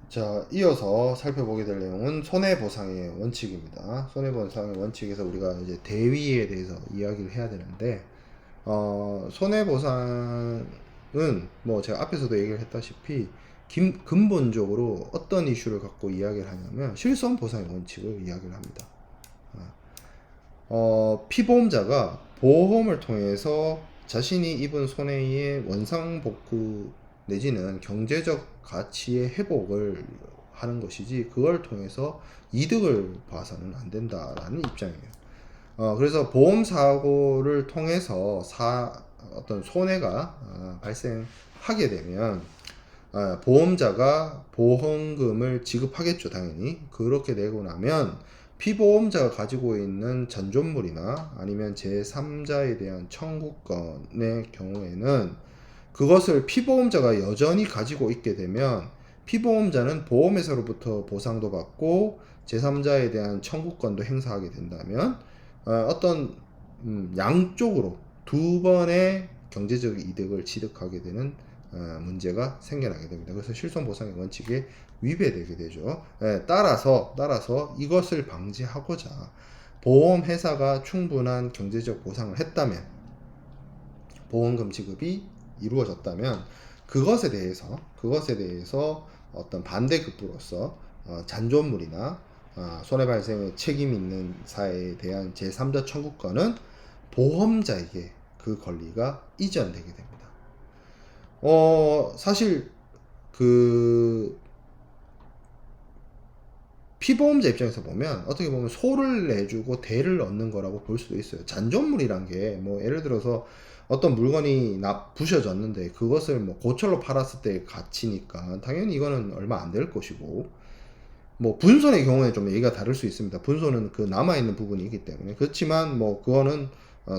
자, 이어서 살펴보게 될 내용은 손해보상의 원칙입니다. 손해보상의 원칙에서 우리가 이제 대위에 대해서 이야기를 해야 되는데, 손해보상은 뭐 제가 앞에서도 얘기를 했다시피, 근본적으로 어떤 이슈를 갖고 이야기를 하냐면, 실손보상의 원칙을 이야기를 합니다. 피보험자가 보험을 통해서 자신이 입은 손해의 원상복구 내지는 경제적 가치의 회복을 하는 것이지 그걸 통해서 이득을 봐서는 안 된다라는 입장이에요. 그래서 보험 사고를 통해서 어떤 손해가 발생하게 되면 보험자가 보험금을 지급하겠죠, 당연히. 그렇게 되고 나면 피보험자가 가지고 있는 잔존물이나 아니면 제3자에 대한 청구권의 경우에는 그것을 피보험자가 여전히 가지고 있게 되면 피보험자는 보험회사로부터 보상도 받고 제3자에 대한 청구권도 행사하게 된다면 어떤 양쪽으로 두 번의 경제적 이득을 취득하게 되는 문제가 생겨나게 됩니다. 그래서 실손보상의 원칙에 위배되게 되죠. 따라서 이것을 방지하고자 보험회사가 충분한 경제적 보상을 했다면, 보험금 지급이 이루어졌다면 그것에 대해서 어떤 반대급부로서 잔존물이나 손해발생의 책임 있는 사에 대한 제3자 청구권은 보험자에게 그 권리가 이전되게 됩니다. 사실 그 피보험자 입장에서 보면 어떻게 보면 소를 내주고 대를 얻는 거라고 볼 수도 있어요. 잔존물이란 게 뭐 예를 들어서 어떤 물건이 부셔졌는데 그것을 뭐 고철로 팔았을 때의 가치니까 당연히 이거는 얼마 안 될 것이고, 뭐 분손의 경우에 좀 얘기가 다를 수 있습니다. 분손은 그 남아있는 부분이 있기 때문에. 그렇지만 뭐 그거는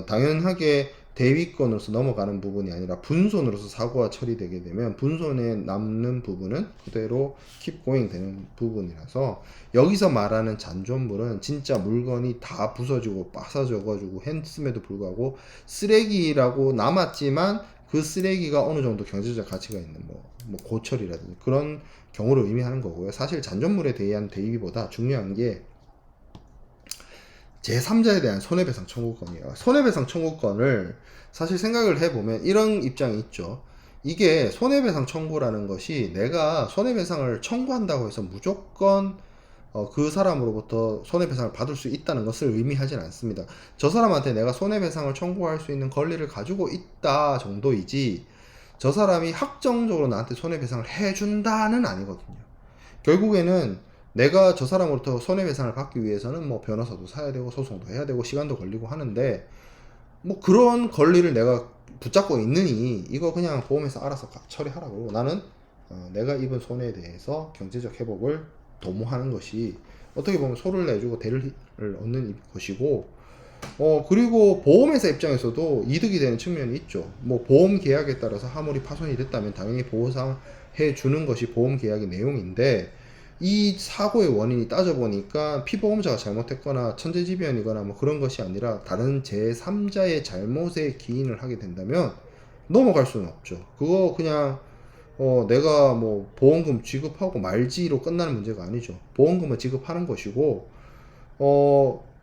당연하게 대위권으로서 넘어가는 부분이 아니라 분손으로서 사고가 처리되게 되면 분손에 남는 부분은 그대로 keep going 되는 부분이라서, 여기서 말하는 잔존물은 진짜 물건이 다 부서지고 빠사져가지고 했음에도 불구하고 쓰레기라고 남았지만 그 쓰레기가 어느 정도 경제적 가치가 있는 뭐 고철이라든지 그런 경우를 의미하는 거고요. 사실 잔존물에 대한 대비보다 중요한 게 제3자에 대한 손해배상 청구권이에요. 손해배상 청구권을 사실 생각을 해보면 이런 입장이 있죠. 이게 손해배상 청구라는 것이 내가 손해배상을 청구한다고 해서 무조건 그 사람으로부터 손해배상을 받을 수 있다는 것을 의미하진 않습니다. 저 사람한테 내가 손해배상을 청구할 수 있는 권리를 가지고 있다 정도이지 저 사람이 확정적으로 나한테 손해배상을 해준다는 아니거든요. 결국에는 내가 저 사람으로부터 손해배상을 받기 위해서는 뭐 변호사도 사야 되고 소송도 해야 되고 시간도 걸리고 하는데, 뭐 그런 권리를 내가 붙잡고 있느니 이거 그냥 보험회사 알아서 처리하라고, 나는 내가 입은 손해에 대해서 경제적 회복을 도모하는 것이 어떻게 보면 소를 내주고 대를 얻는 것이고, 그리고 보험회사 입장에서도 이득이 되는 측면이 있죠. 뭐 보험 계약에 따라서 화물이 파손이 됐다면 당연히 보상해 주는 것이 보험 계약의 내용인데, 이 사고의 원인이 따져보니까 피보험자가 잘못했거나 천재지변이거나 뭐 그런 것이 아니라 다른 제3자의 잘못에 기인을 하게 된다면 넘어갈 수는 없죠. 그거 그냥 내가 뭐 보험금 지급하고 말지로 끝나는 문제가 아니죠. 보험금을 지급하는 것이고,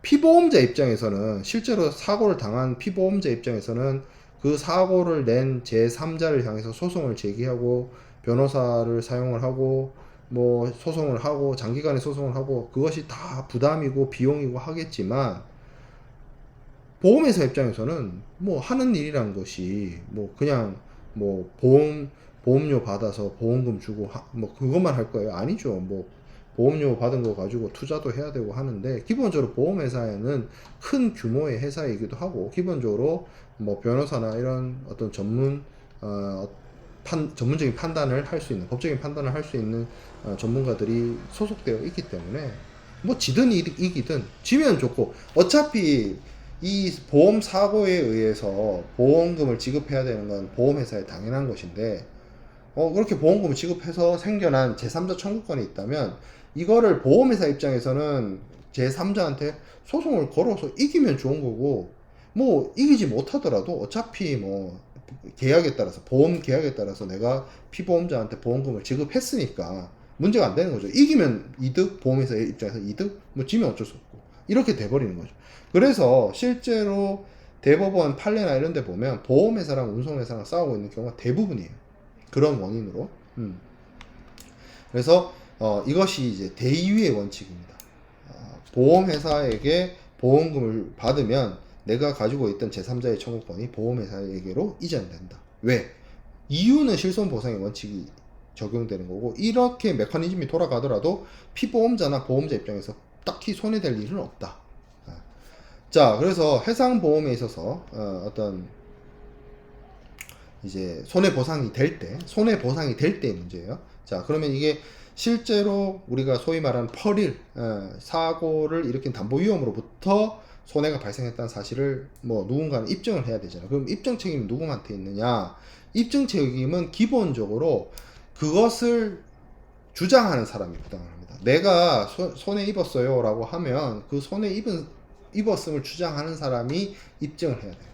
피보험자 입장에서는 실제로 사고를 당한 피보험자 입장에서는 그 사고를 낸 제3자를 향해서 소송을 제기하고 변호사를 사용을 하고 뭐 소송을 하고 장기간의 소송을 하고 그것이 다 부담이고 비용이고 하겠지만, 보험회사 입장에서는 뭐 하는 일이란 것이 뭐 그냥 뭐 보험료 받아서 보험금 주고 뭐 그것만 할 거예요? 아니죠. 뭐 보험료 받은 거 가지고 투자도 해야 되고 하는데, 기본적으로 보험회사에는 큰 규모의 회사이기도 하고 기본적으로 뭐 변호사나 이런 어떤 어, 전문적인 판단을 할 수 있는, 법적인 판단을 할 수 있는 전문가들이 소속되어 있기 때문에 뭐 지든 이기든 지면 좋고, 어차피 이 보험 사고에 의해서 보험금을 지급해야 되는 건 보험회사에 당연한 것인데, 그렇게 보험금을 지급해서 생겨난 제3자 청구권이 있다면 이거를 보험회사 입장에서는 제3자한테 소송을 걸어서 이기면 좋은 거고, 뭐 이기지 못하더라도 어차피 뭐 계약에 따라서 보험 계약에 따라서 내가 피보험자한테 보험금을 지급했으니까 문제가 안 되는 거죠. 이기면 이득, 보험회사의 입장에서 이득, 뭐 지면 어쩔 수 없고 이렇게 돼버리는 거죠. 그래서 실제로 대법원 판례나 이런 데 보면 보험회사랑 운송회사랑 싸우고 있는 경우가 대부분이에요. 그런 원인으로. 그래서 이것이 이제 대의위의 원칙입니다. 보험회사에게 보험금을 받으면 내가 가지고 있던 제3자의 청구권이 보험회사에게로 이전된다. 왜? 이유는 실손보상의 원칙이 적용되는 거고, 이렇게 메커니즘이 돌아가더라도 피보험자나 보험자 입장에서 딱히 손해될 일은 없다. 자, 그래서 해상보험에 있어서 어떤 이제 손해보상이 될 때의 문제예요. 자, 그러면 이게 실제로 우리가 소위 말하는 퍼릴, 사고를 일으킨 담보위험으로부터 손해가 발생했다는 사실을 뭐 누군가는 입증을 해야 되잖아요. 그럼 입증 책임이 누구한테 있느냐? 입증 책임은 기본적으로 그것을 주장하는 사람이 부담을 합니다. 내가 손해 입었어요 라고 하면 그 손해 입었음을 주장하는 사람이 입증을 해야 돼요.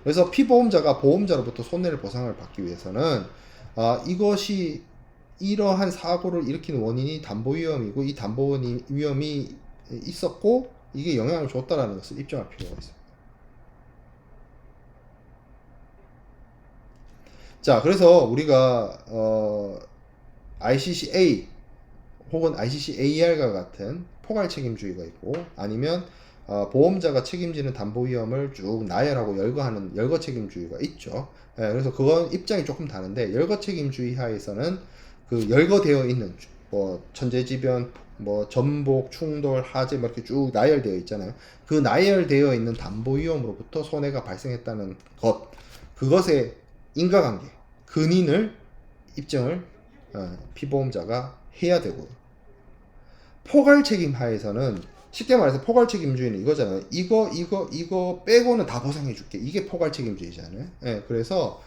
그래서 피보험자가 보험자로부터 손해를 보상을 받기 위해서는 이것이 이러한 사고를 일으키는 원인이 담보위험이고 이 담보위험이 있었고 이게 영향을 줬다라는 것을 입증할 필요가 있습니다. 자, 그래서 우리가 ICCA 혹은 ICCAR과 같은 포괄 책임주의가 있고, 아니면 보험자가 책임지는 담보위험을 쭉 나열하고 열거하는 열거 책임주의가 있죠. 그래서 그건 입장이 조금 다른데, 열거 책임주의 하에서는 그 열거되어 있는 뭐 천재지변, 뭐 전복, 충돌, 하재 뭐 이렇게 쭉 나열되어 있잖아요. 그 나열되어 있는 담보위험으로부터 손해가 발생했다는 것, 그것의 인과관계, 근인을 입증을 피보험자가 해야 되고, 포괄 책임 하에서는 쉽게 말해서 포괄 책임주의는 이거잖아요. 이거 빼고는 다 보상해 줄게. 이게 포괄 책임주의잖아요. 그래서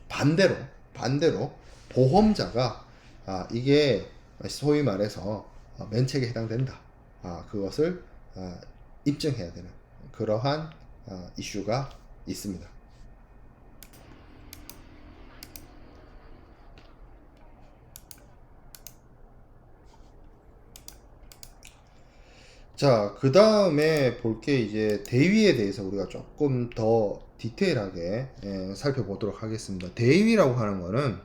반대로 보험자가 이게 소위 말해서 면책에 해당된다. 그것을 입증해야 되는 그러한 이슈가 있습니다. 자, 그 다음에 볼 게 이제 대위에 대해서 우리가 조금 더 디테일하게 살펴보도록 하겠습니다. 대위라고 하는 거는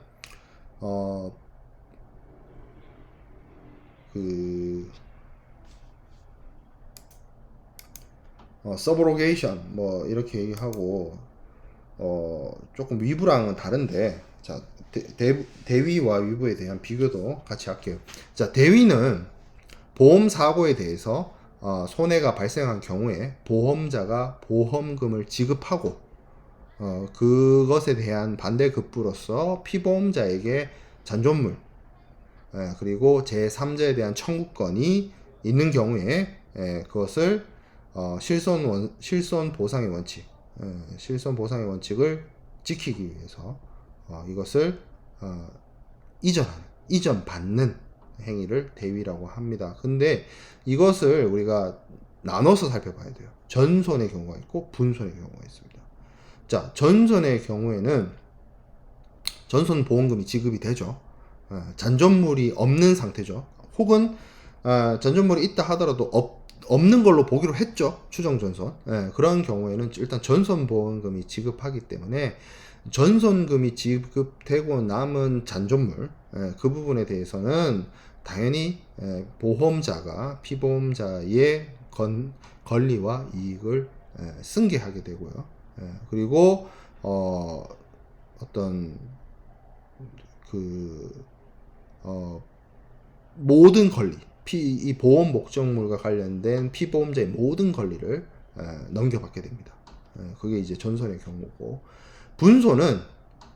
서브로게이션 뭐 이렇게 얘기하고 조금 위부랑은 다른데, 자, 대위와 위부에 대한 비교도 같이 할게요. 자, 대위는 보험 사고에 대해서 손해가 발생한 경우에 보험자가 보험금을 지급하고 그것에 대한 반대급부로서 피보험자에게 잔존물 그리고 제3자에 대한 청구권이 있는 경우에 그것을 실손 보상의 원칙, 실손 보상의 원칙을 지키기 위해서 이것을 이전받는 행위를 대위라고 합니다. 근데 이것을 우리가 나눠서 살펴봐야 돼요. 전손의 경우가 있고 분손의 경우가 있습니다. 자, 전손의 경우에는 전손 보험금이 지급이 되죠. 잔존물이 없는 상태죠. 혹은 잔존물이 있다 하더라도 없는 걸로 보기로 했죠. 추정 전손. 그런 경우에는 일단 전손 보험금이 지급하기 때문에 전손금이 지급되고 남은 잔존물, 그 부분에 대해서는 당연히 보험자가 피보험자의 권리와 이익을 승계하게 되고요. 그리고 어떤 모든 권리, 이 보험 목적물과 관련된 피보험자의 모든 권리를 넘겨받게 됩니다. 그게 이제 전손의 경우고, 분손은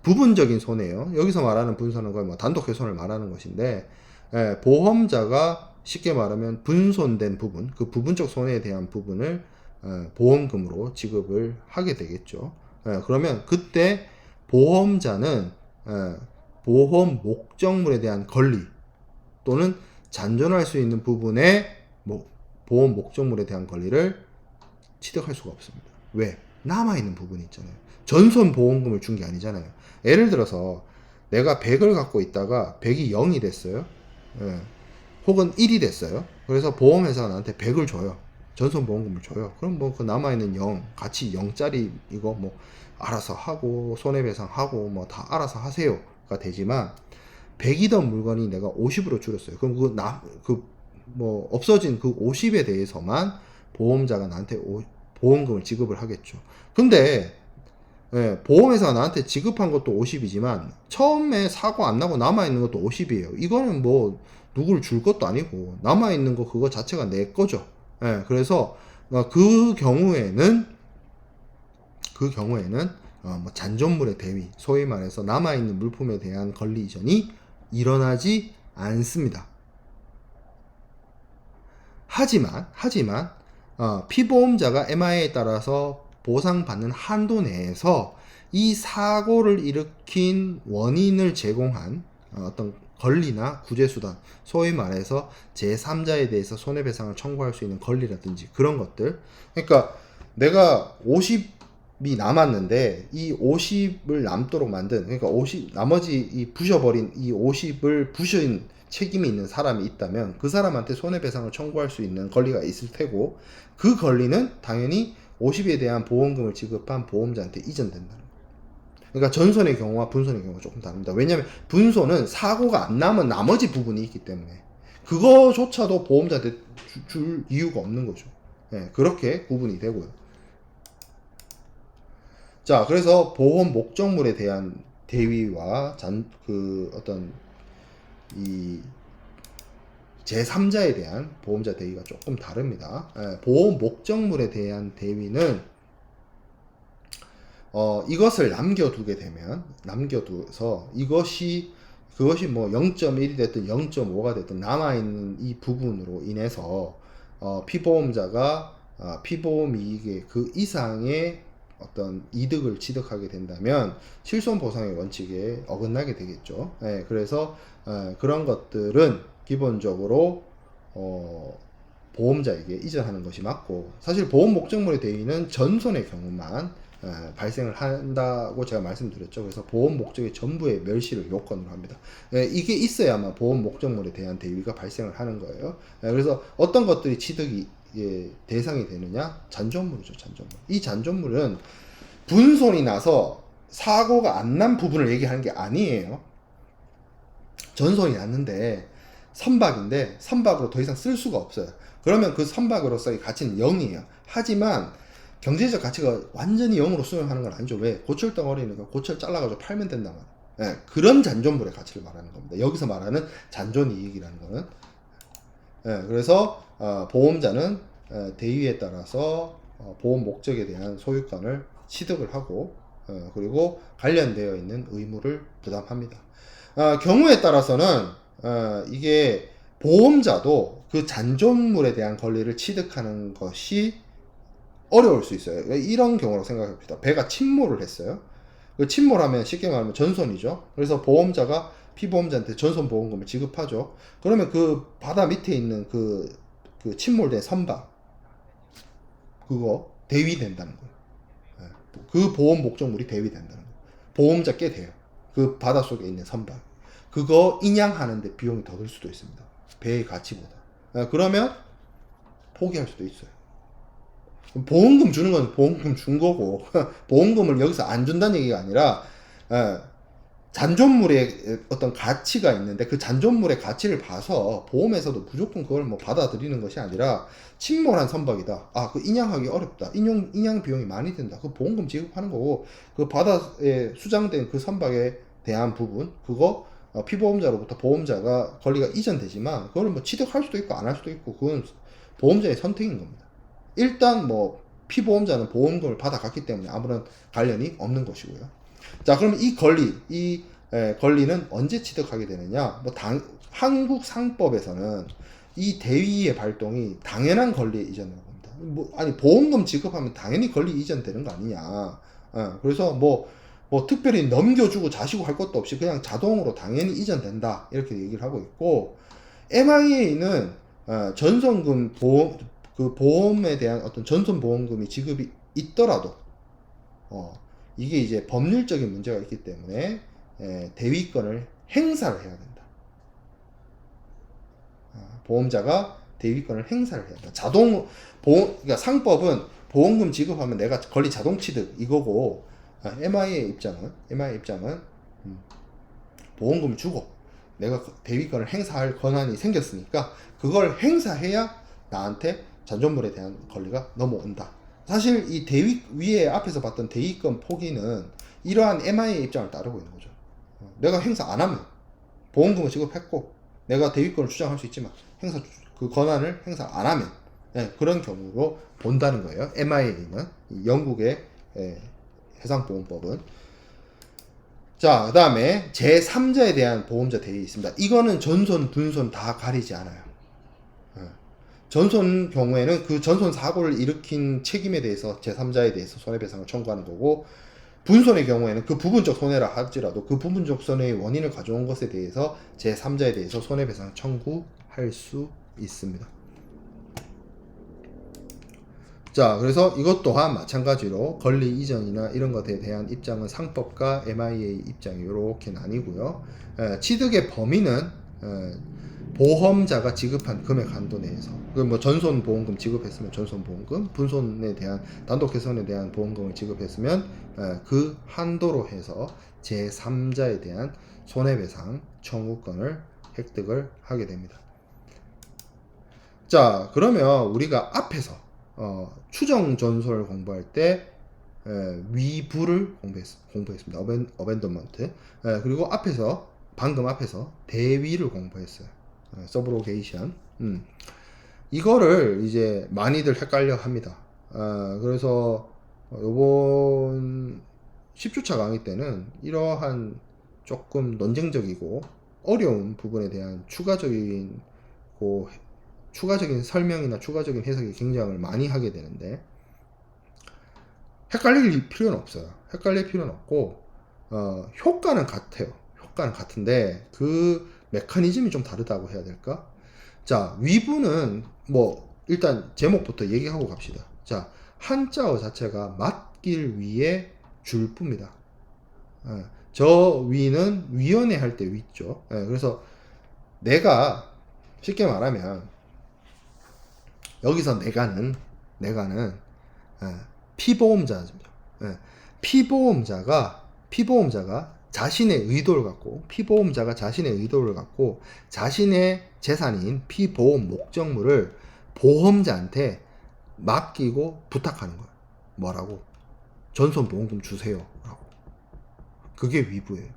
부분적인 손해예요. 여기서 말하는 분손은 거의 뭐 단독 훼손을 말하는 것인데, 보험자가 쉽게 말하면 분손된 부분, 그 부분적 손해에 대한 부분을 보험금으로 지급을 하게 되겠죠. 그러면 그때 보험자는 보험 목적물에 대한 권리 또는 잔존할 수 있는 부분의 보험 목적물에 대한 권리를 취득할 수가 없습니다. 왜? 남아있는 부분이 있잖아요. 전선 보험금을 준 게 아니잖아요. 예를 들어서 내가 100을 갖고 있다가 100이 0이 됐어요. 예. 혹은 1이 됐어요. 그래서 보험회사가 나한테 100을 줘요. 전선 보험금을 줘요. 그럼 뭐 그 남아있는 0, 같이 0짜리 이거 뭐 알아서 하고 손해배상하고 뭐 다 알아서 하세요가 되지만 100이던 물건이 내가 50으로 줄였어요. 그럼 뭐 없어진 그 50에 대해서만 보험자가 나한테 보험금을 지급을 하겠죠. 근데 예, 보험회사가 나한테 지급한 것도 50이지만 처음에 사고 안 나고 남아있는 것도 50이에요. 이거는 뭐 누구를 줄 것도 아니고 남아있는 거 그거 자체가 내 거죠. 예, 그래서 그 경우에는 뭐 잔존물의 대위, 소위 말해서 남아있는 물품에 대한 권리 이전이 일어나지 않습니다. 하지만 피보험자가 MIA에 따라서 보상받는 한도 내에서 이 사고를 일으킨 원인을 제공한 어떤 권리나 구제수단, 소위 말해서 제3자에 대해서 손해배상을 청구할 수 있는 권리라든지 그런 것들. 그러니까 내가 50이 남았는데 이 50을 남도록 만든, 그러니까 50 나머지 이 부셔버린 이 50을 부신 책임이 있는 사람이 있다면 그 사람한테 손해배상을 청구할 수 있는 권리가 있을 테고, 그 권리는 당연히 50에 대한 보험금을 지급한 보험자한테 이전된다는 거예요. 그러니까 전손의 경우와 분손의 경우가 조금 다릅니다. 왜냐하면 분손은 사고가 안 나면 나머지 부분이 있기 때문에 그거조차도 보험자한테 줄 이유가 없는 거죠. 예, 그렇게 구분이 되고요. 자, 그래서 보험 목적물에 대한 대위와 어떤 이 제3자에 대한 보험자 대위가 조금 다릅니다. 예, 보험 목적물에 대한 대위는 이것을 남겨둬서 그것이 뭐 0.1이 됐든 0.5가 됐든 남아있는 이 부분으로 인해서 피보험자가 피보험이익의 그 이상의 어떤 이득을 취득하게 된다면 실손보상의 원칙에 어긋나게 되겠죠. 예, 그래서 그런 것들은 기본적으로 보험자에게 이전하는 것이 맞고, 사실 보험 목적물의 대위는 전손의 경우만 발생을 한다고 제가 말씀드렸죠. 그래서 보험 목적의 전부의 멸시를 요건으로 합니다. 이게 있어야만 보험 목적물에 대한 대위가 발생을 하는 거예요. 그래서 어떤 것들이 취득이 대상이 되느냐? 잔존물이죠. 잔존물. 이 잔존물은 분손이 나서 사고가 안 난 부분을 얘기하는 게 아니에요. 전손이 났는데 선박인데 선박으로 더 이상 쓸 수가 없어요. 그러면 그 선박으로서의 가치는 0이에요. 하지만 경제적 가치가 완전히 0으로 수렴하는 건 아니죠. 왜? 고철 덩어리니까 고철 잘라가지고 팔면 된단 말이에요. 예, 그런 잔존물의 가치를 말하는 겁니다. 여기서 말하는 잔존이익이라는 거는. 예, 그래서 보험자는 대위에 따라서 보험 목적에 대한 소유권을 취득을 하고 그리고 관련되어 있는 의무를 부담합니다. 경우에 따라서는 이게 보험자도 그 잔존물에 대한 권리를 취득하는 것이 어려울 수 있어요. 이런 경우로 생각해봅시다. 배가 침몰을 했어요. 그 침몰하면 쉽게 말하면 전손이죠. 그래서 보험자가 피보험자한테 전손보험금을 지급하죠. 그러면 그 바다 밑에 있는 그 침몰된 선박, 그거 대위된다는 거예요. 그 보험 목적물이 대위된다는 거예요. 보험자 꽤 돼요. 그 바닷속에 있는 선박. 그거 인양하는데 비용이 더 들 수도 있습니다. 배의 가치보다. 그러면 포기할 수도 있어요. 보험금 주는 건 보험금 준 거고 보험금을 여기서 안 준다는 얘기가 아니라 잔존물에 어떤 가치가 있는데 그 잔존물의 가치를 봐서 보험에서도 무조건 그걸 뭐 받아들이는 것이 아니라 침몰한 선박이다. 그 인양하기 어렵다. 인양 비용이 많이 든다. 그 보험금 지급하는 거고, 그 바다에 수장된 그 선박에 대한 부분, 그거 피보험자로부터 보험자가 권리가 이전되지만 그걸 뭐 취득할 수도 있고 안 할 수도 있고 그건 보험자의 선택인 겁니다. 일단 뭐 피보험자는 보험금을 받아갔기 때문에 아무런 관련이 없는 것이고요. 자, 그러면 이 권리는 언제 취득하게 되느냐? 한국 상법에서는 이 대위의 발동이 당연한 권리 이전이라고 합니다. 아니 보험금 지급하면 당연히 권리 이전되는 거 아니냐? 그래서 뭐 특별히 넘겨주고 자시고 할 것도 없이 그냥 자동으로 당연히 이전된다 이렇게 얘기를 하고 있고, MIA는 전손금 보험에 대한 어떤 전손보험금이 지급이 있더라도 이게 이제 법률적인 문제가 있기 때문에 대위권을 행사를 해야 된다. 보험자가 대위권을 행사를 해야 된다. 그러니까 상법은 보험금 지급하면 내가 권리 자동 취득 이거고, MI의 입장은 보험금을 주고 내가 대위권을 행사할 권한이 생겼으니까 그걸 행사해야 나한테 잔존물에 대한 권리가 넘어온다. 사실 이 위에 앞에서 봤던 대위권 포기는 이러한 MI의 입장을 따르고 있는 거죠. 내가 행사 안 하면 보험금을 지급했고 내가 대위권을 주장할 수 있지만 그 권한을 행사 안 하면 그런 경우로 본다는 거예요. MIA는 영국의 해상보험법은. 자, 그 다음에 제3자에 대한 보험자 대위 있습니다. 이거는 전손, 분손 다 가리지 않아요. 전손 경우에는 그 전손 사고를 일으킨 책임에 대해서 제3자에 대해서 손해배상을 청구하는 거고, 분손의 경우에는 그 부분적 손해라 할지라도 그 부분적 손해의 원인을 가져온 것에 대해서 제3자에 대해서 손해배상 청구할 수 있습니다. 자, 그래서 이것 또한 마찬가지로 권리 이전이나 이런 것에 대한 입장은 상법과 MIA 입장이 이렇게 나뉘고요. 취득의 범위는 보험자가 지급한 금액 한도 내에서, 뭐 전손 보험금 지급했으면 전손 보험금, 분손에 대한 단독 훼손에 대한 보험금을 지급했으면 그 한도로 해서 제3자에 대한 손해배상 청구권을 획득을 하게 됩니다. 자, 그러면 우리가 앞에서 추정 전손을 공부할 때 위부를 공부했습니다. 어벤더먼트. 그리고 방금 앞에서 대위를 공부했어요. 서브로게이션. 이거를 이제 많이들 헷갈려 합니다. 그래서 요번 10주차 강의 때는 이러한 조금 논쟁적이고 어려운 부분에 대한 추가적인 설명이나 추가적인 해석이 굉장히 많이 하게 되는데, 헷갈릴 필요는 없어요. 헷갈릴 필요는 없고, 효과는 같아요. 효과는 같은데 그 메커니즘이 좀 다르다고 해야 될까? 자, 위부는 뭐 일단 제목부터 얘기하고 갑시다. 자, 한자어 자체가 맡길 위에 줄부입니다. 저 위는 위원회 할 때 위죠. 그래서 내가 쉽게 말하면 여기서 내가는 피보험자죠. 피보험자가 자신의 의도를 갖고 자신의 재산인 피보험 목적물을 보험자한테 맡기고 부탁하는 거예요. 뭐라고? 전손보험금 주세요 라고. 그게 위부예요.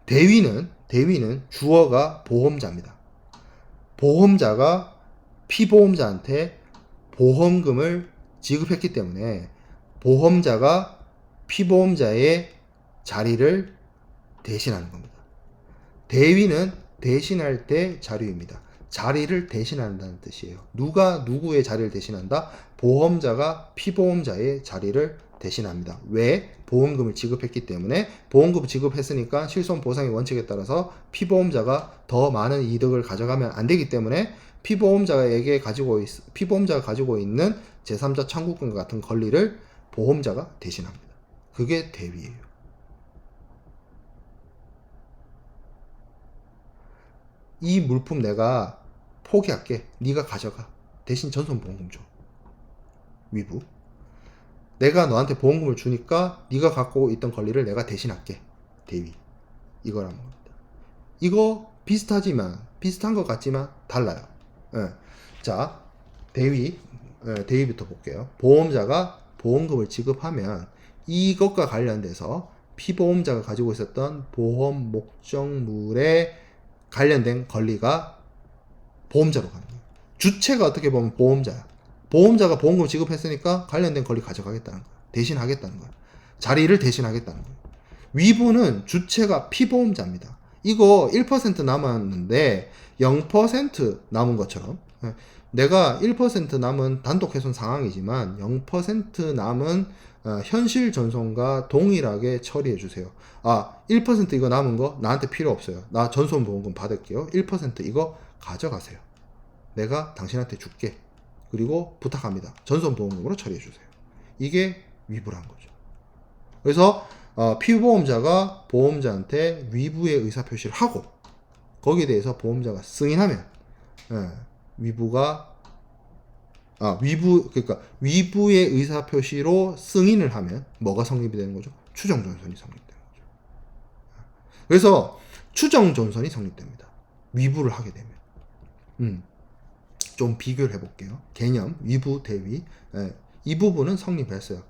대위는 주어가 보험자입니다. 보험자가 피보험자한테 보험금을 지급했기 때문에 보험자가 피보험자의 자리를 대신하는 겁니다. 대위는 대신할 때 자료입니다. 자리를 대신한다는 뜻이에요. 누가 누구의 자리를 대신한다? 보험자가 피보험자의 자리를 대신합니다. 왜? 보험금을 지급했기 때문에. 보험금을 지급했으니까 실손보상의 원칙에 따라서 피보험자가 더 많은 이득을 가져가면 안 되기 때문에 피보험자가 가지고 있는 제3자 청구권과 같은 권리를 보험자가 대신합니다. 그게 대위예요. 이 물품 내가 포기할게. 네가 가져가. 대신 전손보험금 줘. 위부. 내가 너한테 보험금을 주니까 네가 갖고 있던 권리를 내가 대신할게. 대위. 이거라는 겁니다. 이거 비슷한 것 같지만 달라요. 자, 대위부터 볼게요. 보험자가 보험금을 지급하면 이것과 관련돼서 피보험자가 가지고 있었던 보험 목적물에 관련된 권리가 보험자로 가는 거예요. 주체가 어떻게 보면 보험자야. 보험자가 보험금을 지급했으니까 관련된 권리 가져가겠다는 거야. 대신하겠다는 거야. 자리를 대신하겠다는 거야. 위부는 주체가 피보험자입니다. 이거 1% 남았는데 0% 남은 것처럼, 내가 1% 남은 단독 훼손 상황이지만 0% 남은 현실 전손과 동일하게 처리해 주세요. 1% 이거 남은 거 나한테 필요 없어요. 나 전손보험금 받을게요. 1% 이거 가져가세요. 내가 당신한테 줄게. 그리고 부탁합니다. 전손보험금으로 처리해 주세요. 이게 위부란 거죠. 그래서 피보험자가 보험자한테 위부의 의사표시를 하고 거기에 대해서 보험자가 승인하면 위부가 그러니까 위부의 의사표시로 승인을 하면 뭐가 성립이 되는 거죠? 추정전선이 성립되는 거죠. 그래서 추정전선이 성립됩니다. 위부를 하게 되면. 좀 비교를 해볼게요. 개념, 위부, 대위. 이 부분은 성립했어요.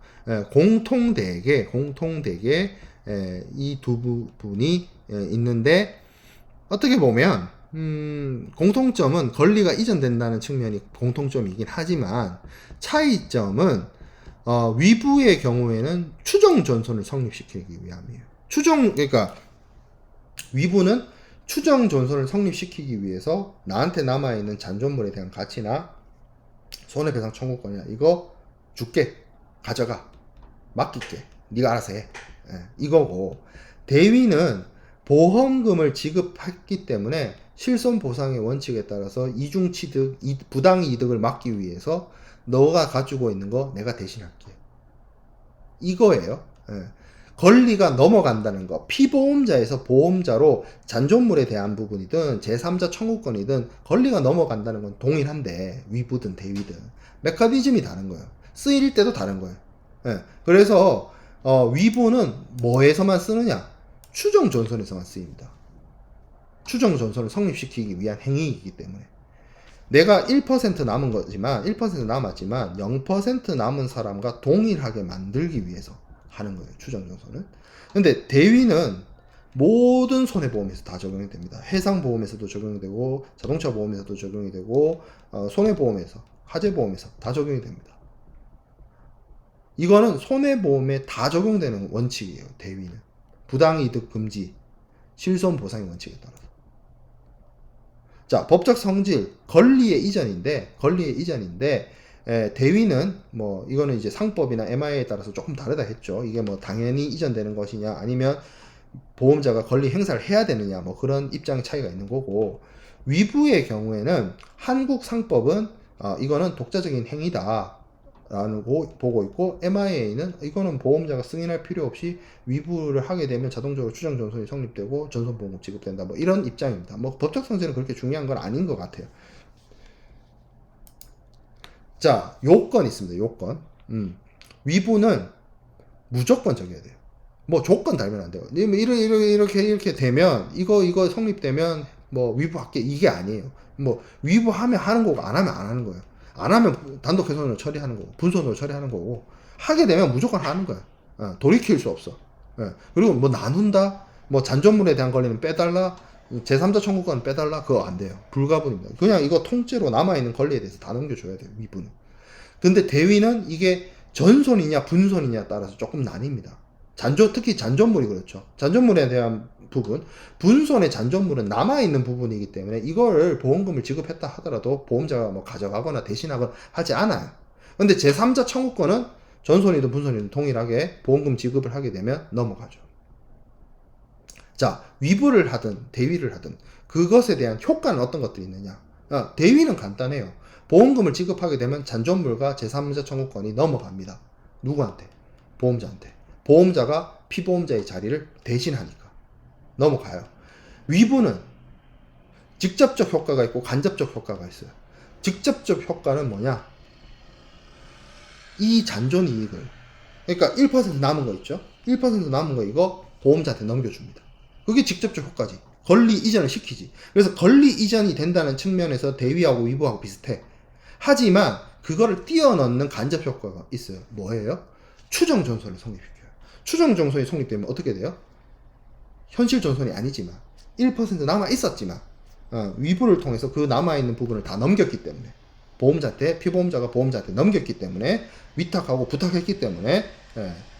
공통되게 이 두 부분이 있는데 어떻게 보면 공통점은 권리가 이전된다는 측면이 공통점이긴 하지만 차이점은 위부의 경우에는 추정 전선을 성립시키기 위함이에요. 그러니까 위부는 추정 전선을 성립시키기 위해서 나한테 남아있는 잔존물에 대한 가치나 손해배상 청구권이나 이거 줄게, 가져가, 맡길게, 네가 알아서 해, 이거고, 대위는 보험금을 지급했기 때문에 실손보상의 원칙에 따라서 이중취득, 부당이득을 막기 위해서 너가 가지고 있는 거 내가 대신할게, 이거예요. 권리가 넘어간다는 거, 피보험자에서 보험자로 잔존물에 대한 부분이든 제3자 청구권이든 권리가 넘어간다는 건 동일한데, 위부든 대위든 메커니즘이 다른 거예요. 쓰일 때도 다른 거예요. 그래서 위부는 뭐에서만 쓰느냐? 추정 전선에서만 쓰입니다. 추정 전선을 성립시키기 위한 행위이기 때문에 내가 1% 남은 거지만 1% 남았지만 0% 남은 사람과 동일하게 만들기 위해서 하는 거예요, 추정 전선은. 근데 대위는 모든 손해보험에서 다 적용이 됩니다. 해상보험에서도 적용이 되고 자동차 보험에서도 적용이 되고 손해보험에서, 화재보험에서 다 적용이 됩니다. 이거는 손해보험에 다 적용되는 원칙이에요, 대위는. 부당이득 금지, 실손보상의 원칙에 따라서. 자, 법적 성질, 권리의 이전인데 대위는 뭐 이거는 이제 상법이나 MIA에 따라서 조금 다르다 했죠. 이게 뭐 당연히 이전되는 것이냐 아니면 보험자가 권리 행사를 해야 되느냐 뭐 그런 입장의 차이가 있는 거고, 위부의 경우에는 한국 상법은 이거는 독자적인 행위다 라는 거 보고 있고, MIA는 이거는 보험자가 승인할 필요 없이 위부를 하게 되면 자동적으로 추정 전선이 성립되고 전손보험금 지급된다, 뭐 이런 입장입니다. 뭐 법적 성질은 그렇게 중요한 건 아닌 것 같아요. 자, 요건 있습니다. 요건. 위부는 무조건 적용해야 돼요. 뭐 조건 달면 안 돼요. 이렇게 되면 이거 성립되면 뭐 위부할게, 이게 아니에요. 뭐 위부하면 하는 거고 안 하면 안 하는 거예요. 안 하면 단독 훼손으로 처리하는 거고 분손으로 처리하는 거고, 하게 되면 무조건 하는 거야. 돌이킬 수 없어. 그리고 뭐 나눈다, 뭐 잔존물에 대한 권리는 빼달라, 제3자 청구권 빼달라, 그거 안 돼요. 불가분입니다. 그냥 이거 통째로 남아있는 권리에 대해서 다 넘겨줘야 돼요, 위부는. 근데 대위는 이게 전손이냐 분손이냐 따라서 조금 나뉩니다. 특히 잔존물이 그렇죠. 잔존물에 대한 부분, 분손의 잔존물은 남아있는 부분이기 때문에 이걸 보험금을 지급했다 하더라도 보험자가 뭐 가져가거나 대신하거나 하지 않아요. 근데 제3자 청구권은 전손이든 분손이든 동일하게 보험금 지급을 하게 되면 넘어가죠. 자, 위부를 하든 대위를 하든 그것에 대한 효과는 어떤 것들이 있느냐? 대위는 간단해요. 보험금을 지급하게 되면 잔존물과 제3자 청구권이 넘어갑니다. 누구한테? 보험자한테. 보험자가 피보험자의 자리를 대신하니까 넘어가요. 위부는 직접적 효과가 있고 간접적 효과가 있어요. 직접적 효과는 뭐냐? 이 잔존 이익을, 그러니까 1% 남은 거 있죠? 1% 남은 거 이거 보험자한테 넘겨줍니다. 그게 직접적 효과지. 권리 이전을 시키지. 그래서 권리 이전이 된다는 측면에서 대위하고 위부하고 비슷해. 하지만 그거를 뛰어넘는 간접 효과가 있어요. 뭐예요? 추정 전선을 성립시켜요. 추정 전선이 성립되면 어떻게 돼요? 현실 전선이 아니지만 1% 남아 있었지만 위부를 통해서 그 남아있는 부분을 다 넘겼기 때문에, 피보험자가 보험자한테 넘겼기 때문에, 위탁하고 부탁했기 때문에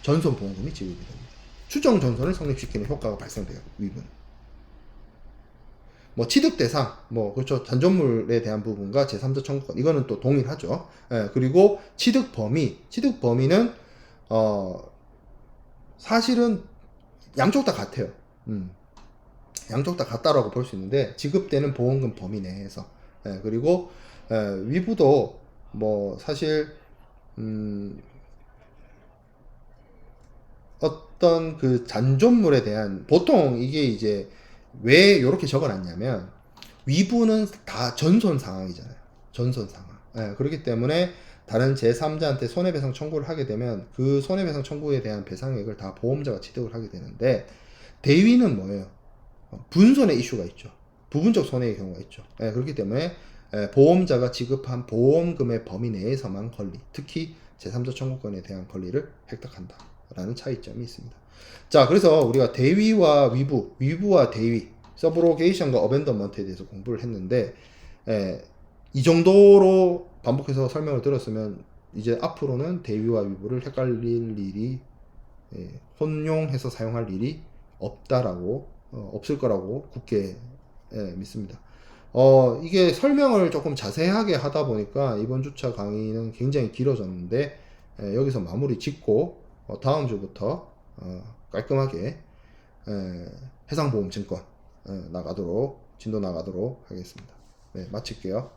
전손 보험금이 지급이 됩니다. 추정 전선을 성립시키는 효과가 발생돼요, 위부는. 뭐 취득 대상, 뭐 그렇죠, 잔존물에 대한 부분과 제3자 청구권, 이거는 또 동일하죠. 그리고 취득 범위는 사실은 양쪽 다 같아요. 양쪽 다 같다라고 볼 수 있는데 지급되는 보험금 범위 내에서. 그리고 위부도 뭐 사실 어떤 그 잔존물에 대한, 보통 이게 이제 왜 이렇게 적어놨냐면 위부는 다 전손 상황이잖아요. 전손 상황. 예, 그렇기 때문에 다른 제3자한테 손해배상 청구를 하게 되면 그 손해배상 청구에 대한 배상액을 다 보험자가 취득을 하게 되는데, 대위는 뭐예요? 분손의 이슈가 있죠. 부분적 손해의 경우가 있죠. 예, 그렇기 때문에 보험자가 지급한 보험금의 범위 내에서만 권리, 특히 제3자 청구권에 대한 권리를 획득한다 라는 차이점이 있습니다. 자, 그래서 우리가 대위와 위부, 위부와 대위, 서브로게이션과 어벤더먼트에 대해서 공부를 했는데, 이 정도로 반복해서 설명을 들었으면 이제 앞으로는 대위와 위부를 헷갈릴 일이, 혼용해서 사용할 일이 없다라고, 없을 거라고 굳게 믿습니다. 이게 설명을 조금 자세하게 하다 보니까 이번 주차 강의는 굉장히 길어졌는데, 여기서 마무리 짓고 다음 주부터 깔끔하게 해상보험증권 진도 나가도록 하겠습니다. 네, 마칠게요.